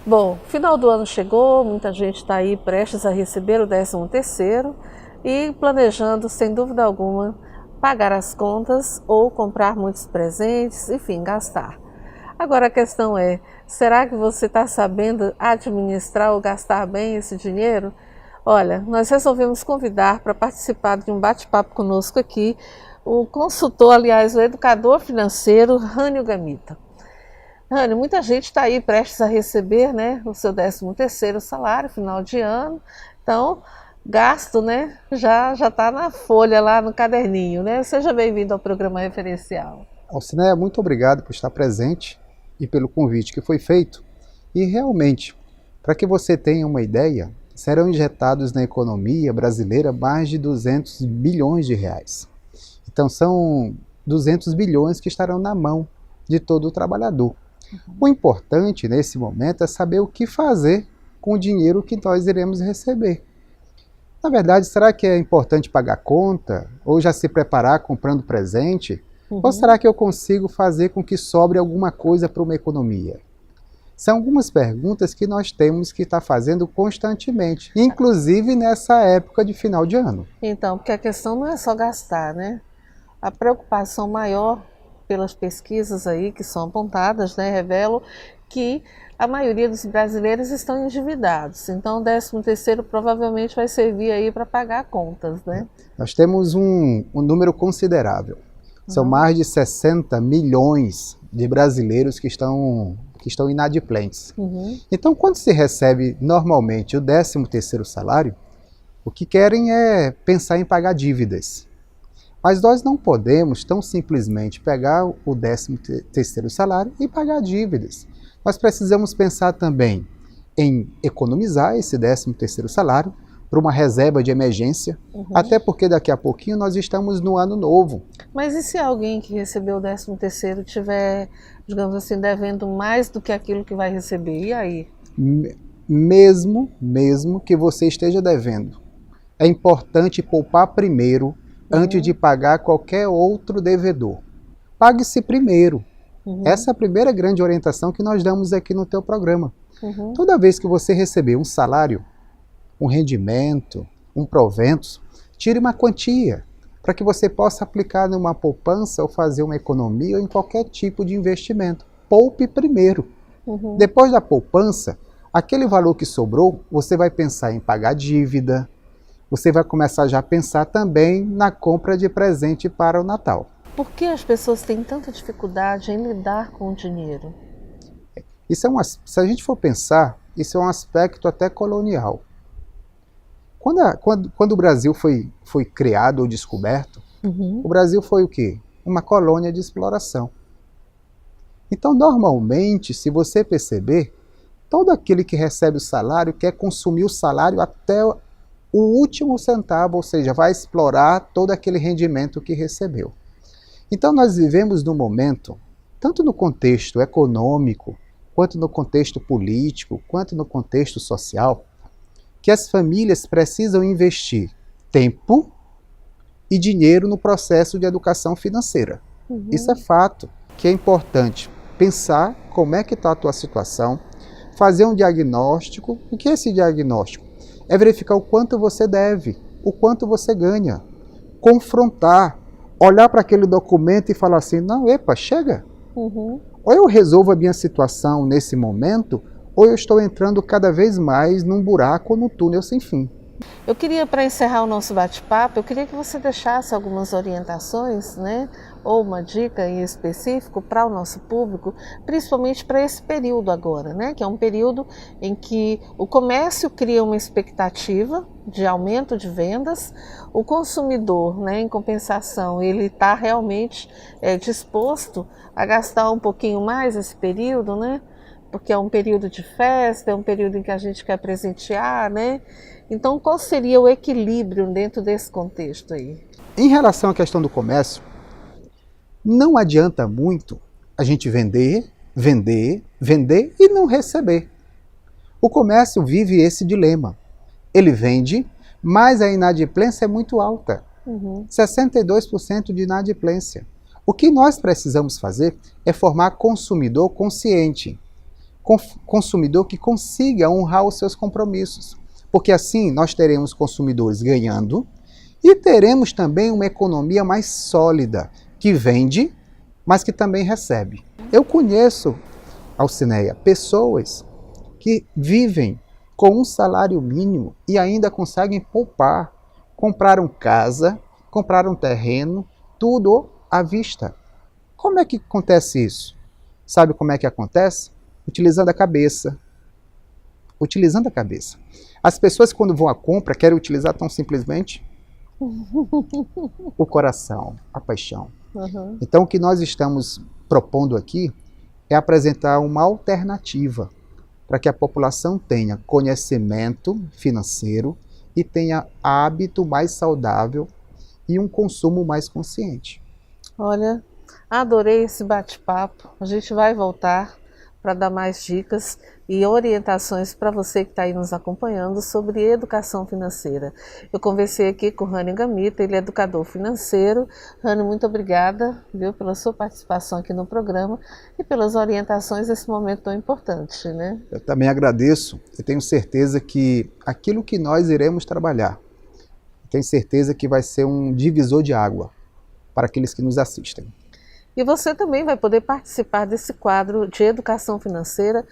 Bom, final do ano chegou, muita gente está aí prestes a receber o 13º e planejando, sem dúvida alguma, pagar as contas ou comprar muitos presentes, enfim, gastar. Agora a questão é, será que você está sabendo administrar ou gastar bem esse dinheiro? Olha, nós resolvemos convidar para participar de um bate-papo conosco aqui o consultor, aliás, o educador financeiro, Rânio Gamita. Rânio, muita gente está aí prestes a receber, né, o seu 13º salário, final de ano, então gasto, né, já está na folha lá no caderninho, né? Seja bem-vindo ao programa referencial. Alcineia, muito obrigado por estar presente e pelo convite que foi feito. E realmente, para que você tenha uma ideia, serão injetados na economia brasileira mais de 200 bilhões de reais. Então são 200 bilhões que estarão na mão de todo o trabalhador. O importante nesse momento é saber o que fazer com o dinheiro que nós iremos receber. Na verdade, será que é importante pagar conta? Ou já se preparar comprando presente? Ou será que eu consigo fazer com que sobre alguma coisa para uma economia? São algumas perguntas que nós temos que estar fazendo constantemente, inclusive nessa época de final de ano. Então, porque a questão não é só gastar, né? A preocupação maior, pelas pesquisas aí que são apontadas, né, revelam que a maioria dos brasileiros estão endividados. Então, o 13º provavelmente vai servir aí para pagar contas, né? Nós temos um número considerável. São mais de 60 milhões de brasileiros que estão inadimplentes. Então, quando se recebe normalmente o 13º salário, o que querem é pensar em pagar dívidas. Mas nós não podemos tão simplesmente pegar o 13º salário e pagar dívidas. Nós precisamos pensar também em economizar esse 13º salário para uma reserva de emergência, até porque daqui a pouquinho nós estamos no ano novo. Mas e se alguém que recebeu o 13º tiver, digamos assim, devendo mais do que aquilo que vai receber? E aí? Mesmo que você esteja devendo, é importante poupar primeiro antes de pagar qualquer outro devedor. Pague-se primeiro. Essa é a primeira grande orientação que nós damos aqui no teu programa. Toda vez que você receber um salário, um rendimento, um provento, tire uma quantia para que você possa aplicar numa poupança ou fazer uma economia ou em qualquer tipo de investimento. Poupe primeiro. Depois da poupança, aquele valor que sobrou, você vai pensar em pagar dívida, você vai começar já a pensar também na compra de presente para o Natal. Por que as pessoas têm tanta dificuldade em lidar com o dinheiro? Isso se a gente for pensar, isso é um aspecto até colonial. Quando o Brasil foi criado ou descoberto, o Brasil foi o quê? Uma colônia de exploração. Então, normalmente, se você perceber, todo aquele que recebe o salário quer consumir o salário até o último centavo, ou seja, vai explorar todo aquele rendimento que recebeu. Então nós vivemos num momento, tanto no contexto econômico, quanto no contexto político, quanto no contexto social, que as famílias precisam investir tempo e dinheiro no processo de educação financeira. Isso é fato, que é importante pensar como é que está a tua situação, fazer um diagnóstico. O que é esse diagnóstico? É verificar o quanto você deve, o quanto você ganha, confrontar, olhar para aquele documento e falar assim, não, epa, chega. Ou eu resolvo a minha situação nesse momento, ou eu estou entrando cada vez mais num buraco ou num túnel sem fim. Eu queria, para encerrar o nosso bate-papo, eu queria que você deixasse algumas orientações, né, ou uma dica em específico para o nosso público, principalmente para esse período agora, né, que é um período em que o comércio cria uma expectativa de aumento de vendas, o consumidor, né, em compensação, ele está realmente disposto a gastar um pouquinho mais esse período, né, porque é um período de festa, é um período em que a gente quer presentear, né? Então, qual seria o equilíbrio dentro desse contexto aí? Em relação à questão do comércio, não adianta muito a gente vender e não receber. O comércio vive esse dilema. Ele vende, mas a inadimplência é muito alta. 62% de inadimplência. O que nós precisamos fazer é formar consumidor consciente. consumidor que consiga honrar os seus compromissos. Porque assim nós teremos consumidores ganhando e teremos também uma economia mais sólida, que vende, mas que também recebe. Eu conheço, Alcineia, pessoas que vivem com um salário mínimo e ainda conseguem poupar. Compraram casa, compraram terreno, tudo à vista. Como é que acontece isso? Sabe como é que acontece? Utilizando a cabeça. Utilizando a cabeça. As pessoas, quando vão à compra, querem utilizar tão simplesmente o coração, a paixão. Uhum. Então, o que nós estamos propondo aqui é apresentar uma alternativa para que a população tenha conhecimento financeiro e tenha hábito mais saudável e um consumo mais consciente. Olha, adorei esse bate-papo. A gente vai voltar para dar mais dicas e orientações para você que está aí nos acompanhando sobre educação financeira. Eu conversei aqui com o Rânio Gamita, ele é educador financeiro. Rânio, muito obrigada, viu, pela sua participação aqui no programa e pelas orientações nesse momento tão importante, né? Eu também agradeço e tenho certeza que aquilo que nós iremos trabalhar, tenho certeza que vai ser um divisor de água para aqueles que nos assistem. E você também vai poder participar desse quadro de educação financeira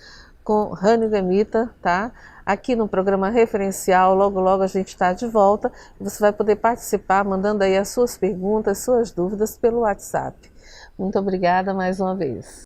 com Rânio Gamita, tá? Aqui no programa Referencial, logo logo a gente está de volta e você vai poder participar mandando aí as suas perguntas, suas dúvidas pelo WhatsApp. Muito obrigada mais uma vez.